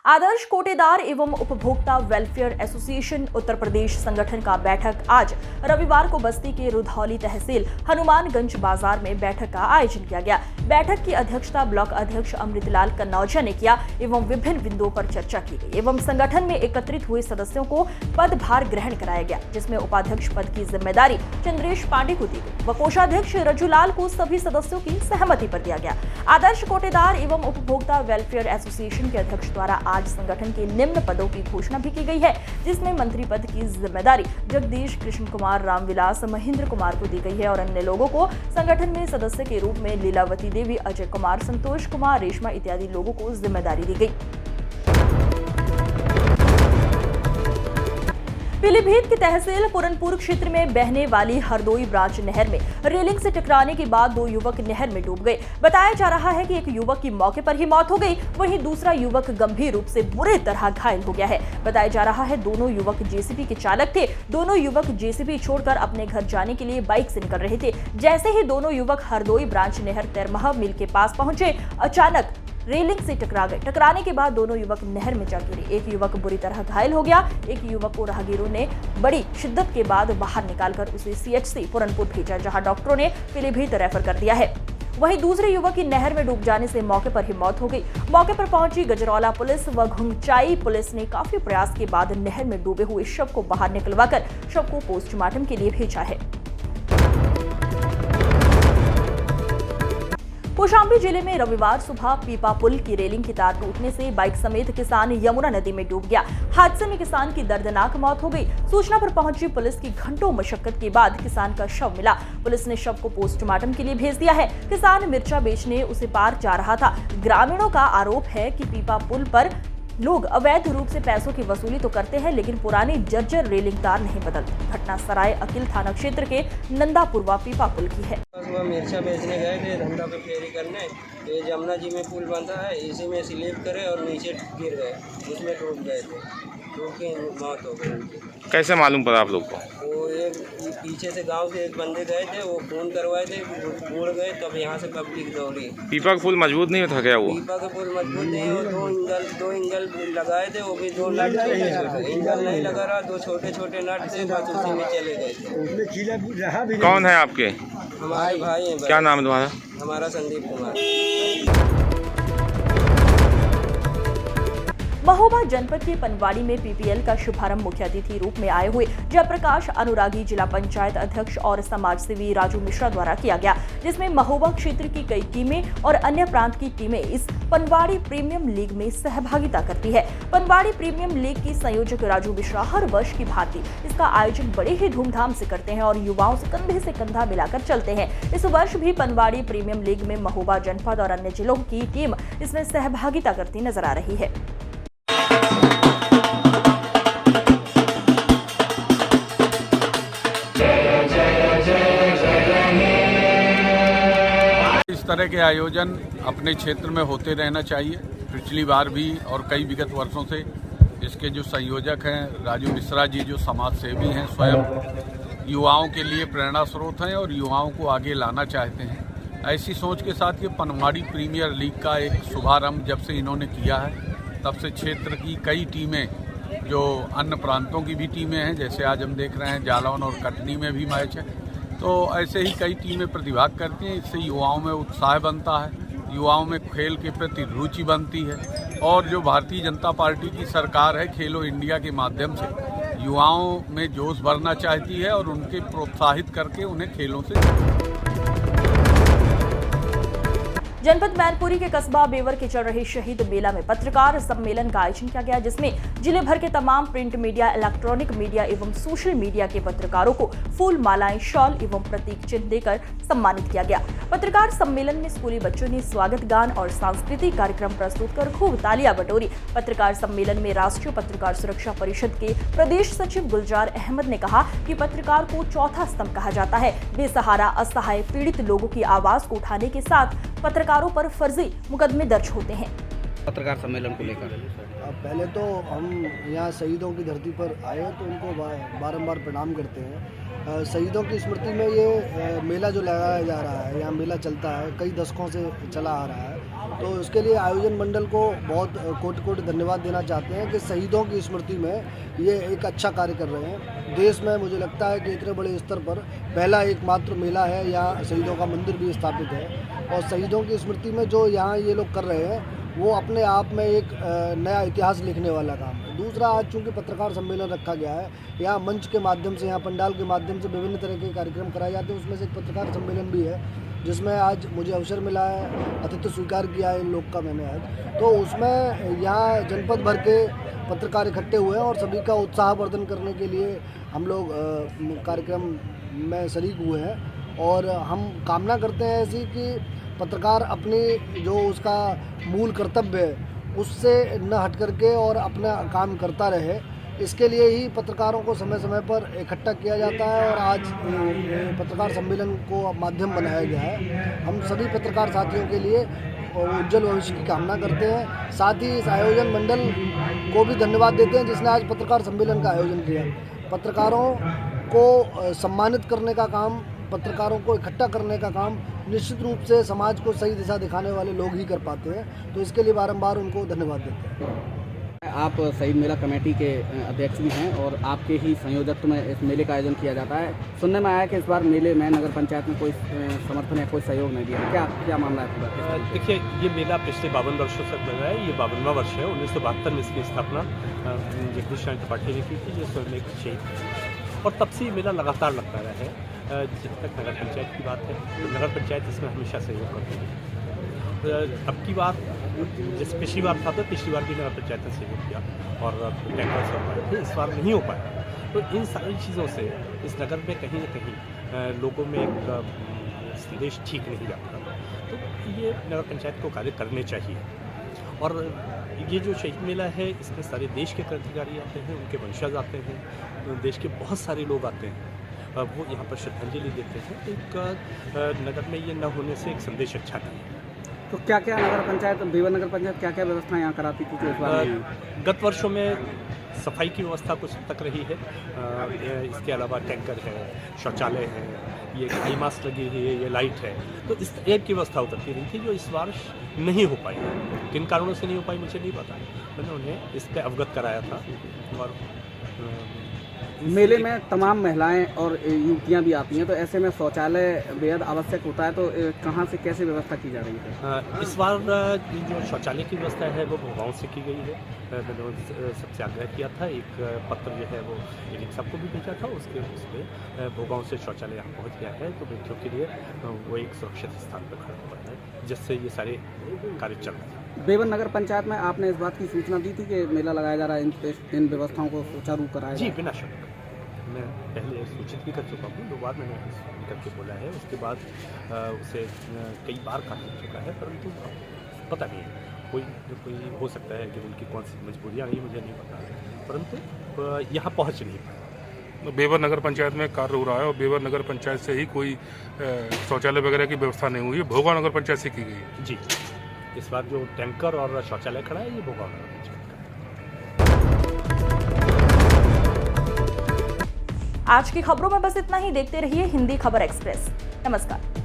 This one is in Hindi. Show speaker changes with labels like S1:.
S1: आदर्श कोटेदार एवं उपभोक्ता वेलफेयर एसोसिएशन उत्तर प्रदेश संगठन का बैठक आज रविवार को बस्ती के रुधौली तहसील हनुमानगंज बाजार में बैठक का आयोजन किया गया। बैठक की अध्यक्षता ब्लॉक अध्यक्ष अमृतलाल कन्नौजिया ने किया एवं विभिन्न बिंदुओं पर चर्चा की गई एवं संगठन में एकत्रित हुए सदस्यों को पदभार ग्रहण कराया गया, जिसमें उपाध्यक्ष पद की जिम्मेदारी चंद्रेश पांडे को दी गई व कोषाध्यक्ष रजुलाल को सभी सदस्यों की सहमति पर दिया गया। आदर्श कोटेदार एवं उपभोक्ता वेलफेयर एसोसिएशन के अध्यक्ष द्वारा आज संगठन के निम्न पदों की घोषणा भी की गई है, जिसमें मंत्री पद की जिम्मेदारी जगदीश कृष्ण कुमार, रामविलास महेंद्र कुमार को दी गई है और अन्य लोगों को संगठन में सदस्य के रूप में लीलावती देवी, अजय कुमार, संतोष कुमार, रेशमा इत्यादि लोगों को जिम्मेदारी दी गई। पीलीभीत की तहसील पुरनपुर क्षेत्र में बहने वाली हरदोई ब्रांच नहर में रेलिंग से टकराने के बाद 2 युवक नहर में डूब गए। बताया जा रहा है कि एक युवक की मौके पर ही मौत हो गई, वहीं दूसरा युवक गंभीर रूप से बुरी तरह घायल हो गया है। बताया जा रहा है दोनों युवक जेसीबी के चालक थे। दोनों युवक जेसीबी छोड़कर अपने घर जाने के लिए बाइक से निकल रहे थे। जैसे ही दोनों युवक हरदोई ब्रांच नहर तेरमह मिल के पास पहुंचे, अचानक रेलिंग से टकरा गए। टकराने के बाद दोनों युवक नहर में जा गिरे। एक युवक बुरी तरह घायल हो गया। एक युवक को राहगीरों ने बड़ी शिद्दत के बाद बाहर निकालकर उसे सीएचसी पुरनपुर भेजा, जहां डॉक्टरों ने पीलीभीत रेफर कर दिया है। वहीं दूसरे युवक की नहर में डूब जाने से मौके पर ही मौत हो गई। मौके पर पहुंची गजरौला पुलिस व घुंगचाई पुलिस ने काफी प्रयास के बाद नहर में डूबे हुए शव को बाहर निकलवाकर शव को पोस्टमार्टम के लिए भेजा है। कौशाम्बी जिले में रविवार सुबह पीपा पुल की रेलिंग की तार टूटने से बाइक समेत किसान यमुना नदी में डूब गया। हादसे में किसान की दर्दनाक मौत हो गई। सूचना पर पहुंची पुलिस की घंटों मशक्कत के बाद किसान का शव मिला। पुलिस ने शव को पोस्टमार्टम के लिए भेज दिया है। किसान मिर्चा बेचने उसे पार जा रहा था। ग्रामीणों का आरोप है कि पीपा पुल पर लोग अवैध रूप से पैसों की वसूली तो करते हैं, लेकिन पुरानी जर्जर रेलिंग तार नहीं बदलते। घटना सराय अकिल थाना क्षेत्र के नंदापुरवा पीपा पुल की है।
S2: सुबह मिर्चा बेचने गए थे धंधा पे फेरी करने, तो ये जमुना जी में पुल बनता है, इसी में स्लिप करे और नीचे गिर गए, उसमें डूब गए थे, डूब के मौत हो गई उनकी।
S3: कैसे मालूम पड़ा आप लोग को?
S2: वो एक पीछे से गांव से एक बंदे गए थे, वो फोन करवाए थे, उड़ गए, तब यहाँ से पब्लिक दौड़ी।
S3: पीपा का पुल मजबूत नहीं था क्या? वो
S2: पीपा का पुल मजबूत नहीं, वो दो इंगल लगाए थे, वो भी 2 नट छोटे, इंगल नहीं लगा रहा, 2 छोटे छोटे नट थे, बस उसी में चले गए थे।
S3: कौन है आपके?
S2: हमारे भाई हैं।
S3: क्या नाम है तुम्हारा?
S2: हमारा संदीप कुमार।
S1: महोबा जनपद के पनवाड़ी में पीपीएल का शुभारंभ मुख्य अतिथि रूप में आए हुए जयप्रकाश अनुरागी जिला पंचायत अध्यक्ष और समाजसेवी राजू मिश्रा द्वारा किया गया, जिसमें महोबा क्षेत्र की कई टीमें और अन्य प्रांत की टीमें इस पनवाड़ी प्रीमियम लीग में सहभागिता करती है। पनवाड़ी प्रीमियम लीग की संयोजक राजू मिश्रा हर वर्ष की भांति इसका आयोजन बड़े ही धूमधाम से करते हैं और युवाओं से कंधे से कंधा मिलाकर चलते हैं। इस वर्ष भी पनवाड़ी प्रीमियम लीग में महोबा जनपद और अन्य जिलों की टीम इसमें सहभागिता करती नजर आ रही है।
S4: इस तरह के आयोजन अपने क्षेत्र में होते रहना चाहिए। पिछली बार भी और कई विगत वर्षों से इसके जो संयोजक हैं राजू मिश्रा जी, जो समाज सेवी हैं, स्वयं युवाओं के लिए प्रेरणा स्रोत हैं और युवाओं को आगे लाना चाहते हैं। ऐसी सोच के साथ ये पनवाड़ी प्रीमियर लीग का एक शुभारंभ जब से इन्होंने किया है, तब से क्षेत्र की कई टीमें, जो अन्य प्रांतों की भी टीमें हैं, जैसे आज हम देख रहे हैं जालौन और कटनी में भी मैच है, तो ऐसे ही कई टीमें प्रतिभाग करती हैं। इससे युवाओं में उत्साह बनता है, युवाओं में खेल के प्रति रुचि बनती है और जो भारतीय जनता पार्टी की सरकार है, खेलो इंडिया के माध्यम से युवाओं में जोश भरना चाहती है और उनके प्रोत्साहित करके उन्हें खेलों से।
S1: जनपद मैनपुरी के कस्बा बेवर के चल रहे शहीद मेला में पत्रकार सम्मेलन का आयोजन किया गया, जिसमें जिले भर के तमाम प्रिंट मीडिया, इलेक्ट्रॉनिक मीडिया एवं सोशल मीडिया के पत्रकारों को फूल मालाएं, शॉल एवं प्रतीक चिन्ह देकर सम्मानित किया गया। पत्रकार सम्मेलन में स्कूली बच्चों ने स्वागत गान और सांस्कृतिक कार्यक्रम प्रस्तुत कर खूब तालियां बटोरी। पत्रकार सम्मेलन में राष्ट्रीय पत्रकार सुरक्षा परिषद के प्रदेश सचिव गुलजार अहमद ने कहा कि पत्रकार को चौथा स्तंभ कहा जाता है। बेसहारा, असहाय, पीड़ित लोगों की आवाज को उठाने के साथ पत्रकारों पर फर्जी मुकदमे दर्ज होते हैं।
S5: पत्रकार सम्मेलन को लेकर
S6: पहले तो हम यहाँ शहीदों की धरती पर आए तो उनको बारंबार प्रणाम करते हैं। शहीदों की स्मृति में ये मेला जो लगाया जा रहा है, यहाँ मेला चलता है, कई दशकों से चला आ रहा है तो उसके लिए आयोजन मंडल को बहुत कोटि कोटि धन्यवाद देना चाहते हैं कि शहीदों की स्मृति में ये एक अच्छा कार्य कर रहे हैं। देश में मुझे लगता है कि इतने बड़े स्तर पर पहला एकमात्र मेला है, यहाँ शहीदों का मंदिर भी स्थापित है और शहीदों की स्मृति में जो यहाँ ये लोग कर रहे हैं वो अपने आप में एक नया इतिहास लिखने वाला काम है। दूसरा, आज चूँकि पत्रकार सम्मेलन रखा गया है, यहाँ मंच के माध्यम से, यहाँ पंडाल के माध्यम से विभिन्न तरह के कार्यक्रम कराए जाते हैं, उसमें से एक पत्रकार सम्मेलन भी है जिसमें आज मुझे अवसर मिला है, आतिथ्य स्वीकार किया है इन लोग का मैंने आज। तो उसमें यहाँ जनपद भर के पत्रकार इकट्ठे हुए हैं और सभी का उत्साहवर्धन करने के लिए हम लोग कार्यक्रम में शरीक हुए हैं और हम कामना करते हैं ऐसी कि पत्रकार अपनी जो उसका मूल कर्तव्य है उससे न हट करके और अपना काम करता रहे। इसके लिए ही पत्रकारों को समय समय पर इकट्ठा किया जाता है और आज पत्रकार सम्मेलन को माध्यम बनाया गया है। हम सभी पत्रकार साथियों के लिए उज्जवल भविष्य की कामना करते हैं। साथ ही इस आयोजन मंडल को भी धन्यवाद देते हैं जिसने आज पत्रकार सम्मेलन का आयोजन किया। पत्रकारों को सम्मानित करने का काम, पत्रकारों को इकट्ठा करने का काम निश्चित रूप से समाज को सही दिशा दिखाने वाले लोग ही कर पाते हैं, तो इसके लिए बारंबार उनको धन्यवाद देते हैं।
S5: आप शहीद मेला कमेटी के अध्यक्ष भी हैं और आपके ही संयोजकत्व में इस मेले का आयोजन किया जाता है। सुनने में आया कि इस बार मेले में नगर पंचायत में कोई समर्थन या कोई सहयोग नहीं दिया, क्या मामला है पूरा?
S7: देखिए, ये मेला पिछले 52 वर्षों तक लगा है। ये 52वां वर्ष है। 1972 में इसकी स्थापना जगदीश चंद्र त्रिपाठी ने की थी, ये स्वयं एक शहीद थे और तब से ये मेला लगातार लगता रहा है। जब तक नगर पंचायत की बात है तो नगर पंचायत इसमें हमेशा सहयोग करती है। अब की बार जैसे पिछली बार था तो पिछली बार भी नगर पंचायत ने सहयोग किया और टैंकर से हो पाए थे, इस बार नहीं हो पाया। तो इन सारी चीज़ों से इस नगर में कहीं ना कहीं लोगों में एक संदेश ठीक नहीं जाता। तो ये नगर पंचायत को कार्य करने चाहिए। और ये जो शहीद मेला है इसमें सारे देश के क्रांतिकारी आते हैं, उनके वंशज आते हैं, देश के बहुत सारे लोग आते हैं, वो यहाँ पर श्रद्धांजलि देते हैं। तो एक नगर में ये न होने से एक संदेश अच्छा नहीं है।
S5: तो क्या क्या नगर पंचायत, बेवर नगर पंचायत क्या क्या व्यवस्था यहाँ कराती थी जो इस बार?
S7: गत वर्षों में सफाई की व्यवस्था कुछ हद तक रही है। इसके अलावा टैंकर है, शौचालय है, ये आई मास्क लगी हुई है, ये लाइट है, तो इस तरह की व्यवस्था उतरती रही थी जो इस वर्ष नहीं हो पाई। किन कारणों से नहीं हो पाई मुझे नहीं पता, मैंने उन्हें इस पर अवगत कराया था। और
S5: मेले में तमाम महिलाएं और युवतियां भी आती हैं, तो ऐसे में शौचालय बेहद आवश्यक होता है, तो कहाँ से कैसे व्यवस्था की जा रही है?
S7: इस बार जो शौचालय की व्यवस्था है वो भोगांव से की गई है। मैंने सबसे आग्रह किया था, एक पत्र जो है वो एडिट साहब को भी भेजा था, उसके उसमें भोगांव से शौचालय यहाँ पहुँच गया है। तो बेटियों के लिए वो एक सुरक्षित स्थान पर खड़ा हुआ है जिससे ये सारे कार्य चल रहे हैं।
S5: बेवर नगर पंचायत में आपने इस बात की सूचना दी थी कि मेला लगाया जा रहा है, इन व्यवस्थाओं को सुचारू कराया?
S7: जी, बिना शक मैं पहले सूचित भी कर चुका हूँ, 2 बार मैंने करके बोला है। उसके बाद उसे कई बार कहा जा चुका है, परंतु पता नहीं कोई हो सकता है कि उनकी कौन सी मजबूरियाँ आई, मुझे नहीं पता, परंतु यहाँ पहुँच नहीं पाया।
S8: बेवर नगर पंचायत में कार्य हो रहा है और बेवर नगर पंचायत से ही कोई शौचालय वगैरह की व्यवस्था नहीं हुई है, भोगांव नगर पंचायत से की गई है।
S7: जी, इस बार जो टैंकर और शौचालय खड़ा है ये भोगांव नगर पंचायत का।
S1: आज की खबरों में बस इतना ही। देखते रहिए हिंदी खबर एक्सप्रेस। नमस्कार।